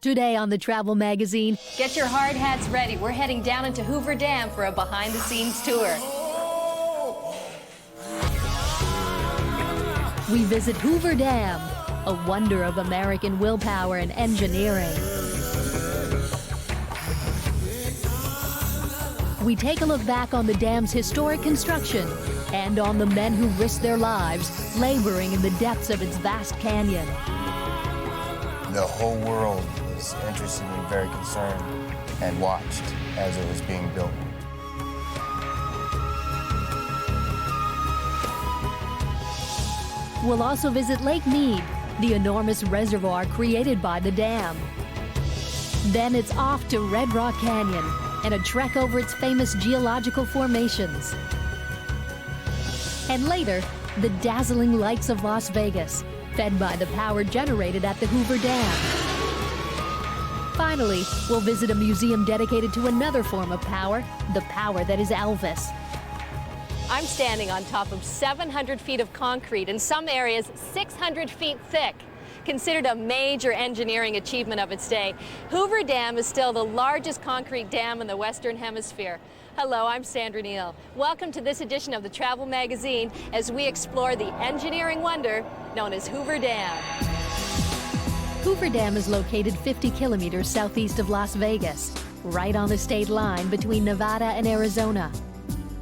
Today on the Travel Magazine, get your hard hats ready. We're heading down into Hooverdam for a behind-the-scenes tour. We visit Hooverdam, a wonder of American willpower and engineering. We take a look back on the dam's historic construction and on the men who risked their lives laboring in the depths of its vast canyon. The whole world was interested and very concerned and watched as it was being built. We'll also visit Lake Mead, the enormous reservoir created by the dam. Then it's off to Red Rock Canyon and a trek over its famous geological formations. And later, the dazzling lights of Las Vegas, fed by the power generated at the Hoover Dam. Finally, we'll visit a museum dedicated to another form of power, the power that is Elvis. I'm standing on top of 700 feet of concrete, in some areas 600 feet thick. Considered a major engineering achievement of its day, Hoover Dam is still the largest concrete dam in the Western Hemisphere. Hello, I'm Sandra Neal. Welcome to this edition of the Travel Magazine as we explore the engineering wonder known as Hoover Dam. Hoover Dam is located 50 kilometers southeast of Las Vegas, right on the state line between Nevada and Arizona.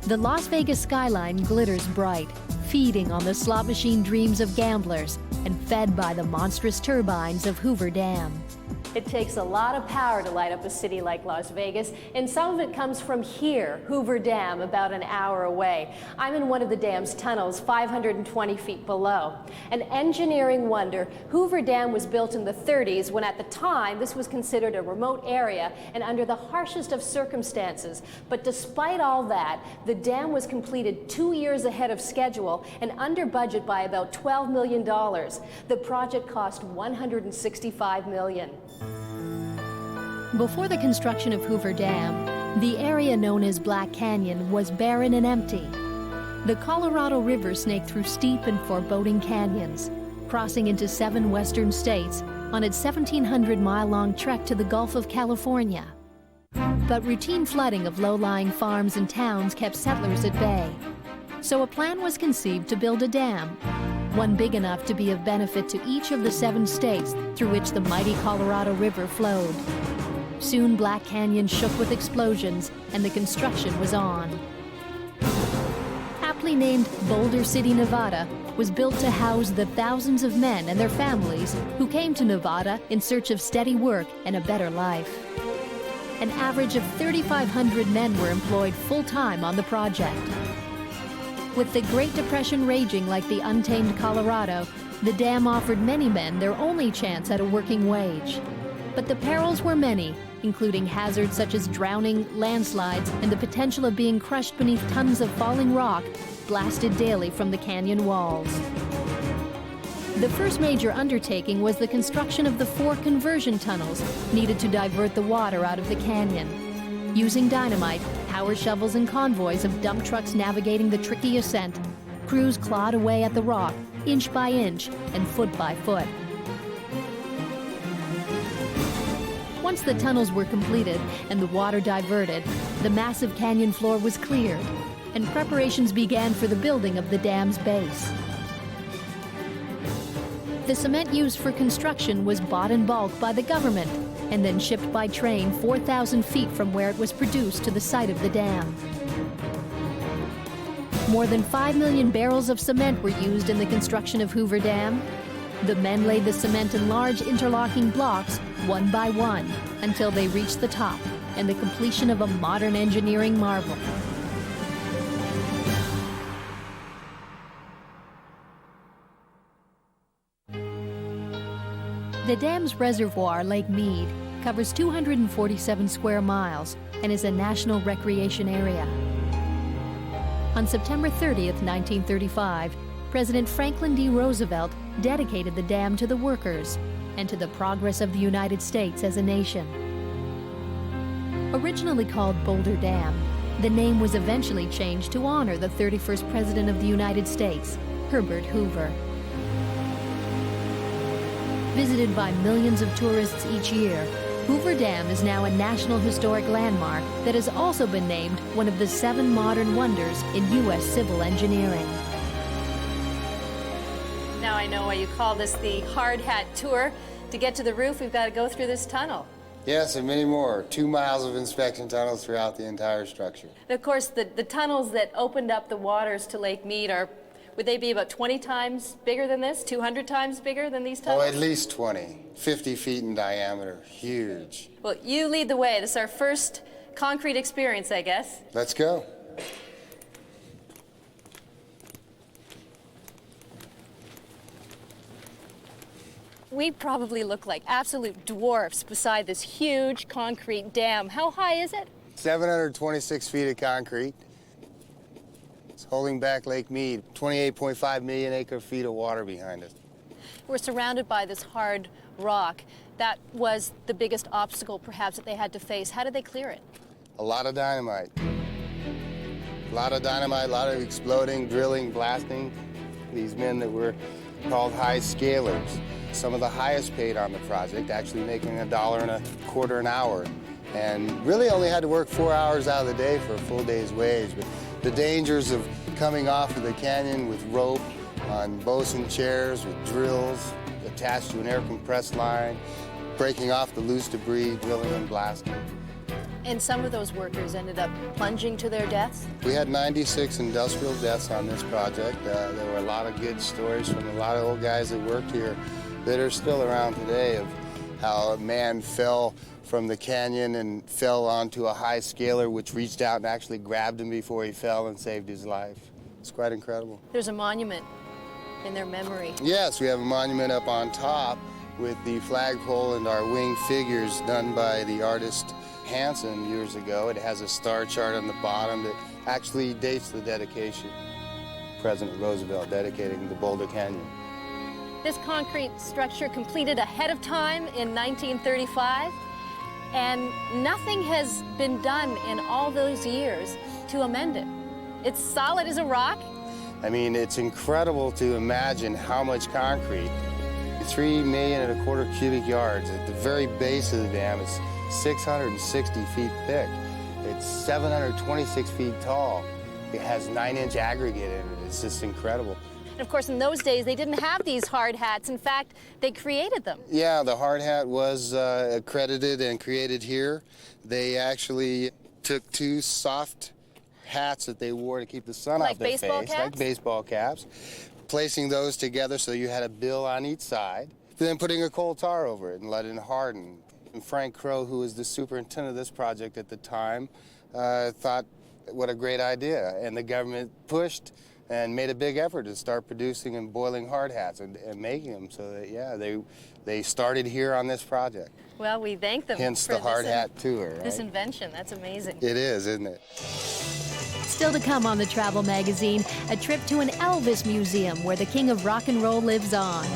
The Las Vegas skyline glitters bright, feeding on the slot machine dreams of gamblers and fed by the monstrous turbines of Hoover Dam. It takes a lot of power to light up a city like Las Vegas, and some of it comes from here, Hoover Dam, about an hour away. I'm in one of the dam's tunnels, 520 feet below. An engineering wonder, Hoover Dam was built in the 30s when at the time this was considered a remote area and under the harshest of circumstances. But despite all that, the dam was completed 2 years ahead of schedule and under budget by about $12 million. The project cost $165 million. Before the construction of Hoover Dam, the area known as Black Canyon was barren and empty. The Colorado River snaked through steep and foreboding canyons, crossing into 7 western states on its 1,700-mile-long trek to the Gulf of California. But routine flooding of low-lying farms and towns kept settlers at bay. So a plan was conceived to build a dam, one big enough to be of benefit to each of the 7 states through which the mighty Colorado River flowed. Soon Black Canyon shook with explosions and the construction was on. Aptly named Boulder City, Nevada, was built to house the thousands of men and their families who came to Nevada in search of steady work and a better life. An average of 3,500 men were employed full-time on the project. With the Great Depression raging like the untamed Colorado, the dam offered many men their only chance at a working wage. But the perils were many, including hazards such as drowning, landslides, and the potential of being crushed beneath tons of falling rock blasted daily from the canyon walls. The first major undertaking was the construction of the 4 conversion tunnels needed to divert the water out of the canyon. Using dynamite, power shovels, and convoys of dump trucks navigating the tricky ascent, crews clawed away at the rock, inch by inch and foot by foot. Once the tunnels were completed and the water diverted, the massive canyon floor was cleared, and preparations began for the building of the dam's base. The cement used for construction was bought in bulk by the government and then shipped by train 4,000 feet from where it was produced to the site of the dam. More than 5 million barrels of cement were used in the construction of Hoover Dam. The men laid the cement in large interlocking blocks, one by one, until they reached the top and the completion of a modern engineering marvel. The dam's reservoir, Lake Mead, covers 247 square miles and is a national recreation area. On September 30th, 1935, President Franklin D. Roosevelt dedicated the dam to the workers and to the progress of the United States as a nation. Originally called Boulder Dam, the name was eventually changed to honor the 31st President of the United States, Herbert Hoover. visited by millions of tourists each year, Hoover Dam is now a National Historic Landmark that has also been named one of the 7 modern wonders in U.S. civil engineering. Now I know why you call this the hard hat tour. To get to the roof, we've got to go through this tunnel. Yes, and many more. 2 miles of inspection tunnels throughout the entire structure. And of course, the tunnels that opened up the waters to Lake Mead are, would they be about 20 times bigger than this? 200 times bigger than these tunnels? Oh, at least 20. 50 feet in diameter. Huge. Well, you lead the way. This is our first concrete experience, I guess. Let's go. We probably look like absolute dwarfs beside this huge concrete dam. How high is it? 726 feet of concrete. It's holding back Lake Mead. 28.5 million acre-feet of water behind us. We're surrounded by this hard rock. That was the biggest obstacle, perhaps, that they had to face. How did they clear it? A lot of dynamite. A lot of exploding, drilling, blasting. These men that were called high scalers. Some of the highest paid on the project, actually making $1.25 an hour. And really only had to work 4 hours out of the day for a full day's wage. But the dangers of coming off of the canyon with rope on bosun chairs, with drills attached to an air compressed line, breaking off the loose debris, drilling and blasting. And some of those workers ended up plunging to their deaths? We had 96 industrial deaths on this project. There were a lot of good stories from a lot of old guys that worked here that are still around today of how a man fell from the canyon and fell onto a high scaler which reached out and actually grabbed him before he fell and saved his life. It's quite incredible. There's a monument in their memory. Yes, we have a monument up on top with the flagpole and our winged figures done by the artist Hansen years ago. It has a star chart on the bottom that actually dates the dedication. President Roosevelt dedicating the Boulder Canyon. This concrete structure completed ahead of time in 1935, and nothing has been done in all those years to amend it. It's solid as a rock. I mean, it's incredible to imagine how much concrete, 3.25 million cubic yards at the very base of the dam. It's 660 feet thick. It's 726 feet tall. It has 9-inch aggregate in it. It's just incredible. And of course, in those days, they didn't have these hard hats. In fact, they created them. Yeah, the hard hat was accredited and created here. They actually took 2 soft hats that they wore to keep the sun off their face, like baseball caps, placing those together so you had a bill on each side, then putting a coal tar over it and letting it harden. And Frank Crow, who was the superintendent of this project at the time, thought, what a great idea. And the government pushed and made a big effort to start producing and boiling hard hats and making them. So that, yeah, they started here on this project. Well, we thank them Hence for the hard hat tour, right? This invention. That's amazing. It is, isn't it? Still to come on the Travel Magazine, a trip to an Elvis museum where the king of rock and roll lives on.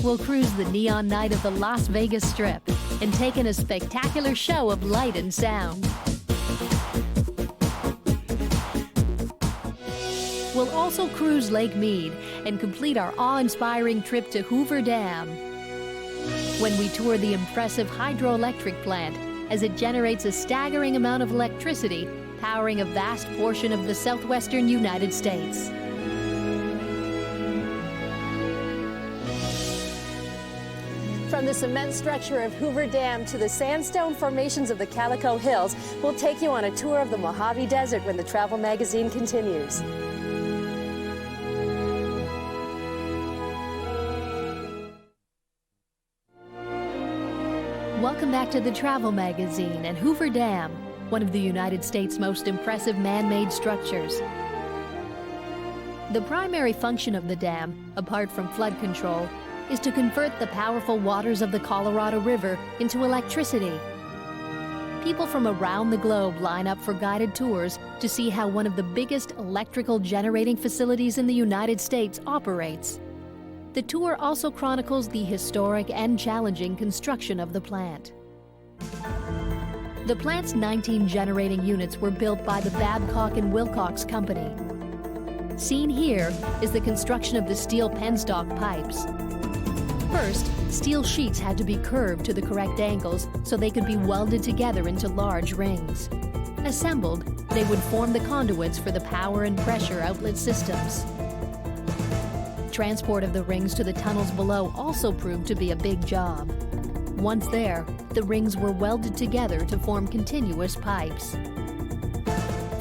We'll cruise the neon night of the Las Vegas Strip and take in a spectacular show of light and sound. We'll also cruise Lake Mead and complete our awe-inspiring trip to Hoover Dam, when we tour the impressive hydroelectric plant as it generates a staggering amount of electricity, powering a vast portion of the southwestern United States. From the cement structure of Hoover Dam to the sandstone formations of the Calico Hills, we'll take you on a tour of the Mojave Desert when the Travel Magazine continues. Welcome back to the Travel Magazine and Hoover Dam, one of the United States' most impressive man-made structures. The primary function of the dam, apart from flood control, is to convert the powerful waters of the Colorado River into electricity. People from around the globe line up for guided tours to see how one of the biggest electrical generating facilities in the United States operates. The tour also chronicles the historic and challenging construction of the plant. The plant's 19 generating units were built by the Babcock & Wilcox Company. Seen here is the construction of the steel penstock pipes. First, steel sheets had to be curved to the correct angles so they could be welded together into large rings. Assembled, they would form the conduits for the power and pressure outlet systems. Transport of the rings to the tunnels below also proved to be a big job. Once there, the rings were welded together to form continuous pipes.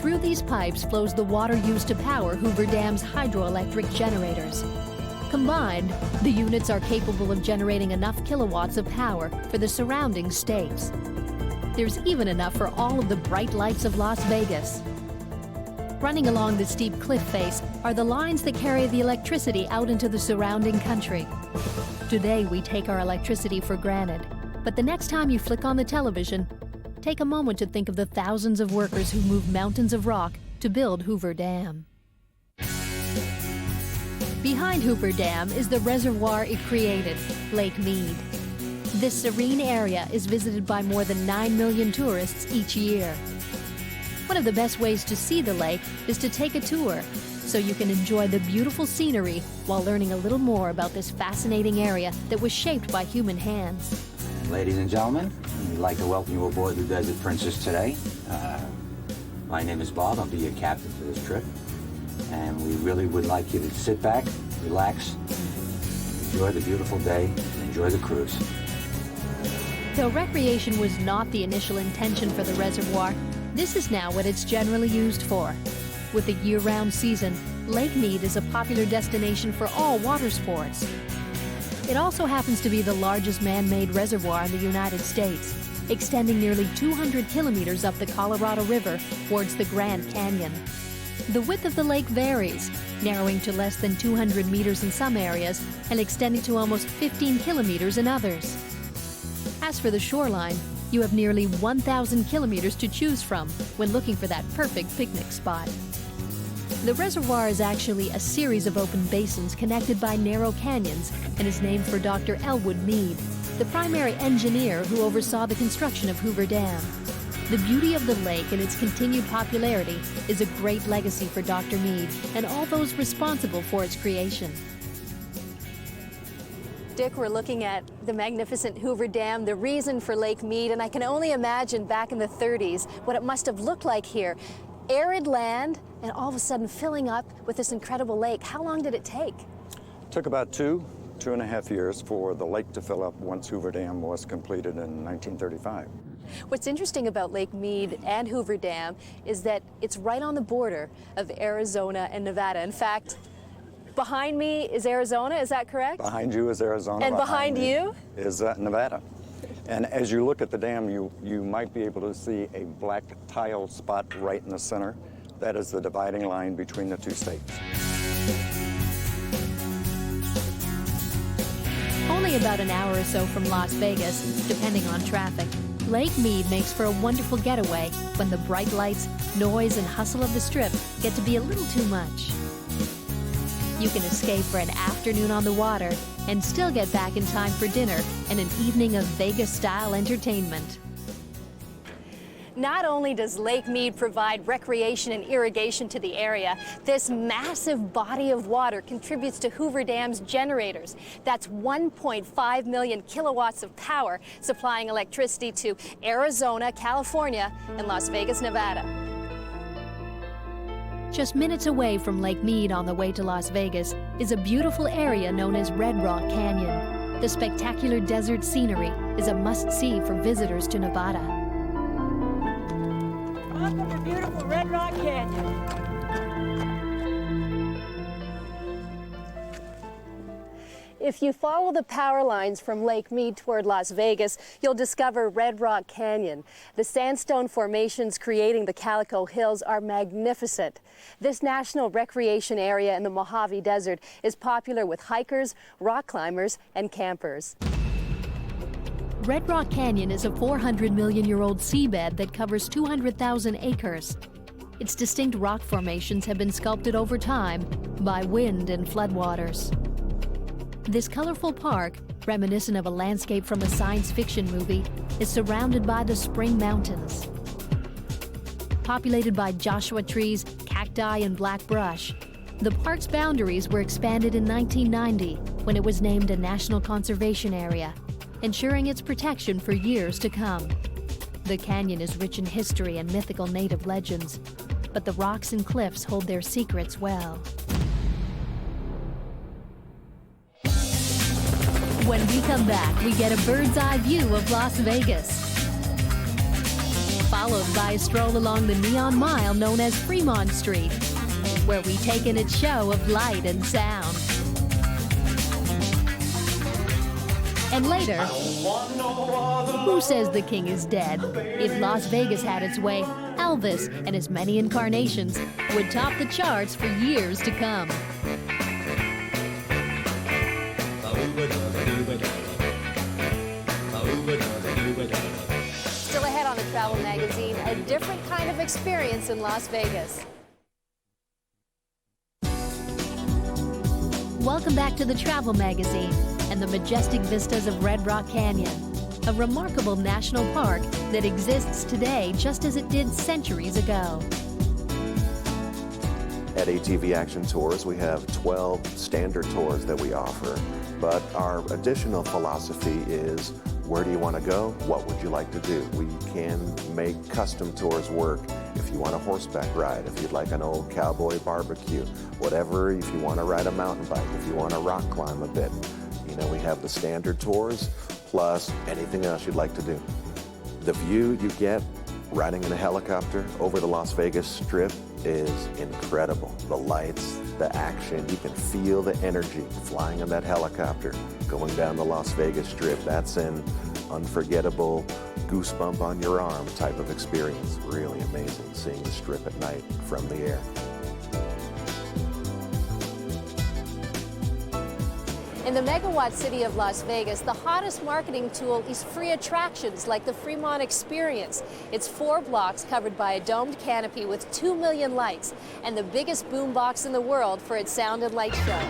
Through these pipes flows the water used to power Hooverdam's hydroelectric generators. Combined, the units are capable of generating enough kilowatts of power for the surrounding states. There's even enough for all of the bright lights of Las Vegas. Running along the steep cliff face are the lines that carry the electricity out into the surrounding country. Today, we take our electricity for granted, but the next time you flick on the television, take a moment to think of the thousands of workers who moved mountains of rock to build Hoover Dam. Behind Hoover Dam is the reservoir it created, Lake Mead. This serene area is visited by more than 9 million tourists each year. One of the best ways to see the lake is to take a tour, so you can enjoy the beautiful scenery while learning a little more about this fascinating area that was shaped by human hands. Ladies and gentlemen, we'd like to welcome you aboard the Desert Princess today. My name is Bob. I'll be your captain for this trip. And we really would like you to sit back, relax, enjoy the beautiful day, and enjoy the cruise. Though recreation was not the initial intention for the reservoir, this is now what it's generally used for. With a year-round season, Lake Mead is a popular destination for all water sports. It also happens to be the largest man-made reservoir in the United States, extending nearly 200 kilometers up the Colorado River towards the Grand Canyon. The width of the lake varies, narrowing to less than 200 meters in some areas and extending to almost 15 kilometers in others. As for the shoreline, you have nearly 1,000 kilometers to choose from when looking for that perfect picnic spot. The reservoir is actually a series of open basins connected by narrow canyons and is named for Dr. Elwood Mead, the primary engineer who oversaw the construction of Hoover Dam. The beauty of the lake and its continued popularity is a great legacy for Dr. Mead and all those responsible for its creation. Dick, we're looking at the magnificent Hoover Dam, the reason for Lake Mead, and I can only imagine back in the 30s what it must have looked like here. Arid land, and all of a sudden filling up with this incredible lake. How long did it take? It took about two and a half years for the lake to fill up once Hoover Dam was completed in 1935. What's interesting about Lake Mead and Hoover Dam is that it's right on the border of Arizona and Nevada. In fact, behind me is Arizona, is that correct? Behind you is Arizona. And behind you? Is Nevada. And as you look at the dam, you might be able to see a black tile spot right in the center. That is the dividing line between the two states. Only about an hour or so from Las Vegas, depending on traffic, Lake Mead makes for a wonderful getaway when the bright lights, noise, and hustle of the Strip get to be a little too much. You can escape for an afternoon on the water and still get back in time for dinner and an evening of Vegas-style entertainment. Not only does Lake Mead provide recreation and irrigation to the area, this massive body of water contributes to Hoover Dam's generators. That's 1.5 million kilowatts of power, supplying electricity to Arizona, California, and Las Vegas, Nevada. Just minutes away from Lake Mead on the way to Las Vegas is a beautiful area known as Red Rock Canyon. The spectacular desert scenery is a must-see for visitors to Nevada. Welcome to beautiful Red Rock Canyon. If you follow the power lines from Lake Mead toward Las Vegas, you'll discover Red Rock Canyon. The sandstone formations creating the Calico Hills are magnificent. This national recreation area in the Mojave Desert is popular with hikers, rock climbers, and campers. Red Rock Canyon is a 400-million-year-old seabed that covers 200,000 acres. Its distinct rock formations have been sculpted over time by wind and floodwaters. This colorful park, reminiscent of a landscape from a science fiction movie, is surrounded by the Spring Mountains. Populated by Joshua trees, cacti, and black brush, The park's boundaries were expanded in 1990 when it was named a National Conservation Area, ensuring its protection for years to come. The canyon is rich in history and mythical native legends, but the rocks and cliffs hold their secrets well. When we come back, we get a bird's eye view of Las Vegas, followed by a stroll along the neon mile known as Fremont Street, where we take in its show of light and sound. And later, who says the king is dead? If Las Vegas had its way, Elvis and his many incarnations would top the charts for years to come. Still ahead on the Travel Magazine, a different kind of experience in Las Vegas. Welcome back to the Travel Magazine and the majestic vistas of Red Rock Canyon, a remarkable national park that exists today just as it did centuries ago. At ATV Action Tours, we have 12 standard tours that we offer, but our additional philosophy is, where do you want to go? What would you like to do? We can make custom tours work. If you want a horseback ride, if you'd like an old cowboy barbecue, whatever, if you want to ride a mountain bike, if you want to rock climb a bit. You know, we have the standard tours, plus anything else you'd like to do. The view you get riding in a helicopter over the Las Vegas Strip is incredible. The lights, the action, you can feel the energy flying in that helicopter going down the Las Vegas Strip. That's an unforgettable goosebump on your arm type of experience. Really amazing seeing the Strip at night from the air. In the megawatt city of Las Vegas, the hottest marketing tool is free attractions like the Fremont Experience. It's 4 blocks covered by a domed canopy with 2 million lights and the biggest boombox in the world for its sound and light show.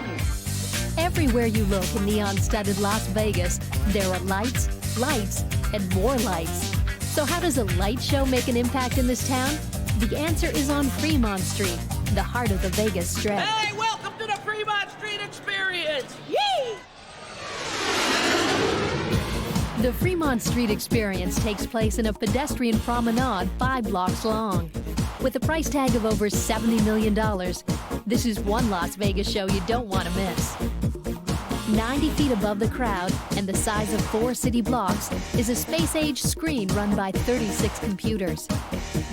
Everywhere you look in neon-studded Las Vegas, there are lights, lights, and more lights. So how does a light show make an impact in this town? The answer is on Fremont Street, the heart of the Vegas Strip. Hey, welcome to the Fremont Street Experience! Yee! The Fremont Street Experience takes place in a pedestrian promenade 5 blocks long. With a price tag of over $70 million, this is one Las Vegas show you don't want to miss. 90 feet above the crowd and the size of 4 city blocks is a space-age screen run by 36 computers.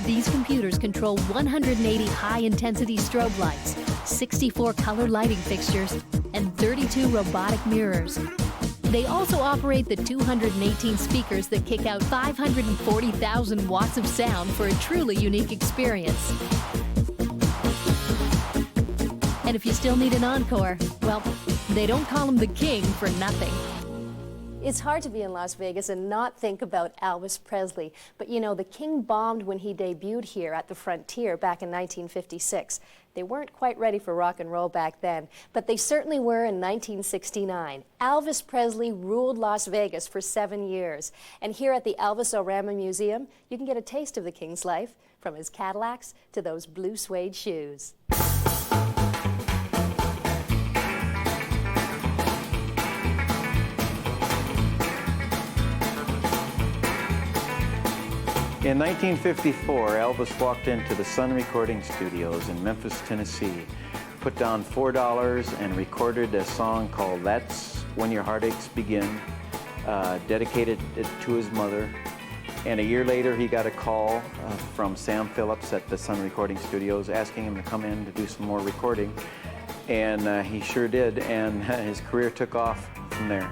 These computers control 180 high-intensity strobe lights, 64 color lighting fixtures, and 32 robotic mirrors. They also operate the 218 speakers that kick out 540,000 watts of sound for a truly unique experience. And if you still need an encore, well, they don't call him the king for nothing. It's hard to be in Las Vegas and not think about Elvis Presley. But you know, the king bombed when he debuted here at the Frontier back in 1956. They weren't quite ready for rock and roll back then, but they certainly were in 1969. Elvis Presley ruled Las Vegas for 7 years. And here at the Elvis-O-Rama Museum, you can get a taste of the king's life, from his Cadillacs to those blue suede shoes. In 1954, Elvis walked into the Sun Recording Studios in Memphis, Tennessee, put down $4 and recorded a song called That's When Your Heartaches Begin, dedicated it to his mother. And a year later, he got a call from Sam Phillips at the Sun Recording Studios asking him to come in to do some more recording. And he sure did, and his career took off from there.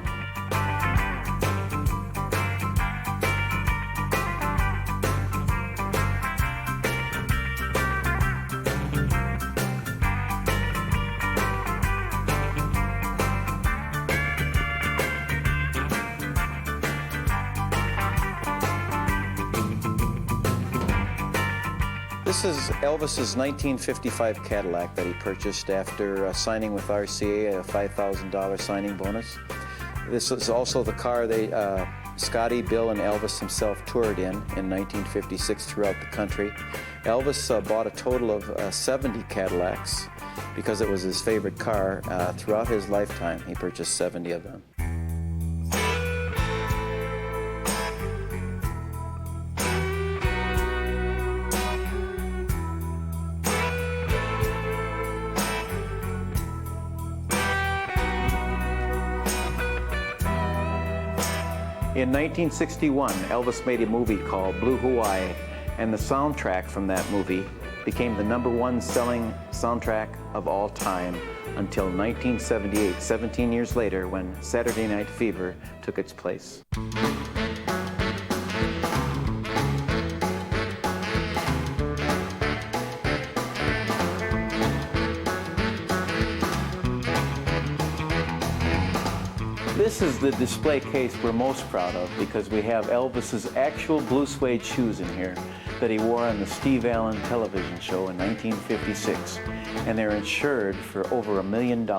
This is Elvis's 1955 Cadillac that he purchased after signing with RCA, a $5,000 signing bonus. This is also the car they Scotty, Bill, and Elvis himself toured in 1956 throughout the country. Elvis bought a total of 70 Cadillacs because it was his favorite car. Throughout his lifetime, he purchased 70 of them. In 1961, Elvis made a movie called Blue Hawaii, and the soundtrack from that movie became the #1 selling soundtrack of all time until 1978, 17 years later, when Saturday Night Fever took its place. This is the display case we're most proud of because we have Elvis's actual blue suede shoes in here that he wore on the Steve Allen television show in 1956, and they're insured for over $1 million.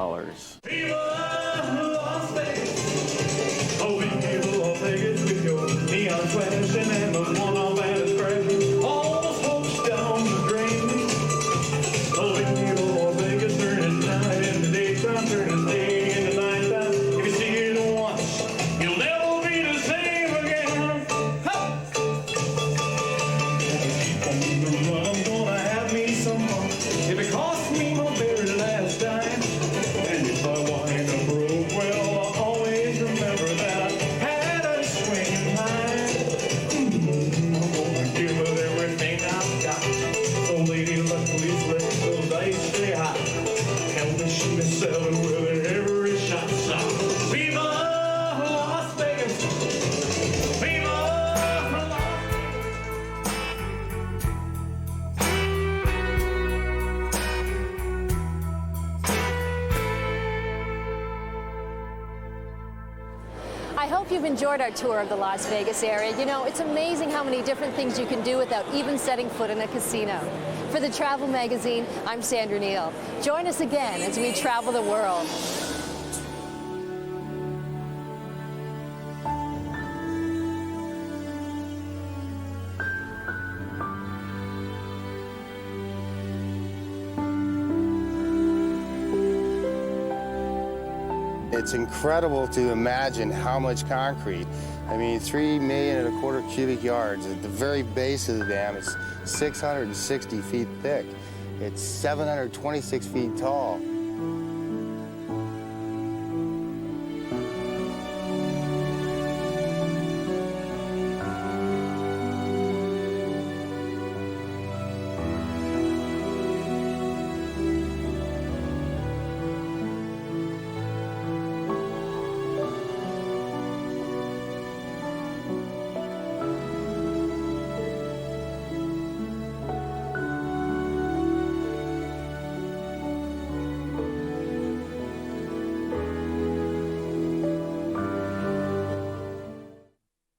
I hope you've enjoyed our tour of the Las Vegas area. You know, it's amazing how many different things you can do without even setting foot in a casino. For the Travel Magazine, I'm Sandra Neal. Join us again as we travel the world. It's incredible to imagine how much concrete. I mean, 3.25 million cubic yards. At the very base of the dam, it's 660 feet thick. It's 726 feet tall.